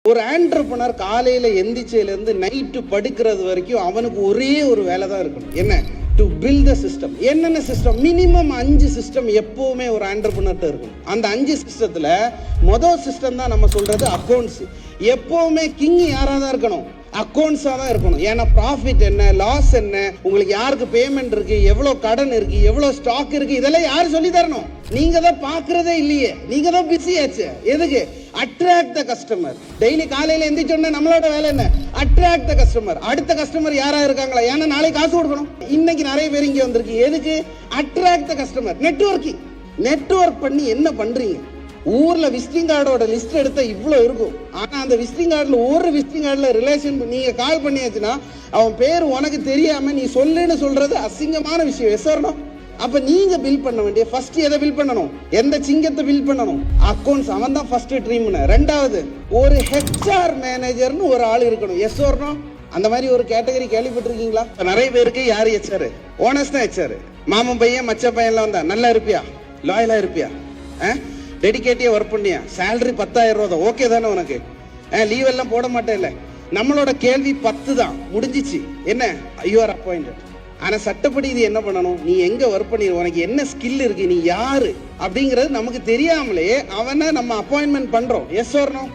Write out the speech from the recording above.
ஒரு ஆண்டர்பிரனர் காலையில எந்திரிச்சையில இருந்து நைட்டு படுக்கிறது வரைக்கும் அவனுக்கு ஒரே ஒரு வேலை தான் இருக்கணும். என்ன? To build the system. என்னென்ன சிஸ்டம்? மினிமம் 5 சிஸ்டம் எப்பவுமே ஒரு ஆண்டர்பிரனர்ட்ட இருக்கும். அந்த 5 சிஸ்டத்துல மொதல் சிஸ்டம் தான் நம்ம சொல்றது அக்கௌண்ட்ஸ். எப்பவுமே கிங் யாரா தான் இருக்கணும்? அக்கௌண்ட்ஸா தான் இருக்கணும். ஏன்னா ப்ராஃபிட் என்ன, லாஸ் என்ன, உங்களுக்கு யாருக்கு பேமெண்ட் இருக்கு, எவ்வளவு கடன் இருக்கு, எவ்வளவு ஸ்டாக் இருக்கு, இதெல்லாம் யாரு சொல்லி தரணும்? நீங்க தான் பாக்குறதே இல்லையே. நீங்க தான் பிஸி ஆச்சு. எதுக்கு? Attract the customer. டெய்லி காலையில எந்திரிச்சோன்னா நம்மளோட வேலை என்ன? Attract the customer. அடுத்த கஸ்டமர் யாரா இருக்காங்களா? ஏன்னா நாளைக்கு காசு கொடுக்கணும். இன்னைக்கு நிறைய பேர் இங்க வந்திருக்கு. எதுக்கு? Attract the customer. Networking. Network பண்ணி என்ன பண்றீங்க? ஊர்ல விசிட்டிங் கார்டோட லிஸ்ட் எடுத்தா இவ்வளவு இருக்கும். ஆனா அந்த விசிட்டிங் கார்டுல ஒரு விசிட்டிங் கார்டுல ரிலேஷன் நீங்க கால் பண்ணியாச்சுன்னா அவன் பேர் உனக்கு தெரியாம நீ சொல்லுன்னு சொல்றது அசிங்கமான விஷயம். எஸ்வரணும். அப்ப நீங்க பில் பண்ண வேண்டிய ஃபர்ஸ்ட் எதை பில் பண்ணணும்? எந்த சிங்கத்தை பில் பண்ணணும்? அக்கௌண்ட்ஸ். அவன் தான் ஃபர்ஸ்ட் ட்ரீம்னு. ரெண்டாவது, ஒரு ஹெச்ஆர் மேனேஜர்னு ஒரு ஆள் இருக்கணும். எஸ் வரணும். அந்த மாதிரி ஒரு கேட்டகரி கேள்விப்பட்டிருக்கீங்களா? நிறைய பேருக்கு யாரு ஹெச்ஆர்? ஓனர்ஸ் தான் ஹெச்ஆர். மாமன் பையன் மச்ச பையன்லாம் வந்தா நல்லா இருப்பியா, லாயலா இருப்பியா, டெடிகேட்டிவா ஒர்க் பண்ணியா, சேலரி 10,000 ரூபா தான், ஓகே தானே உனக்கு, லீவ் எல்லாம் போட மாட்டேன் இல்ல? நம்மளோட கேள்வி 10 தான், முடிஞ்சிச்சு. என்ன? You are appointed. ஆனா சட்டப்படி இது என்ன பண்ணணும்? நீ எங்க ஒர்க் பண்ணி, உனக்கு என்ன ஸ்கில் இருக்கு, நீ யாரு அப்படிங்கிறது நமக்கு தெரியாமலே அவனை நம்ம அப்பாயின்மெண்ட் பண்றோம். எஸ் வரணும்.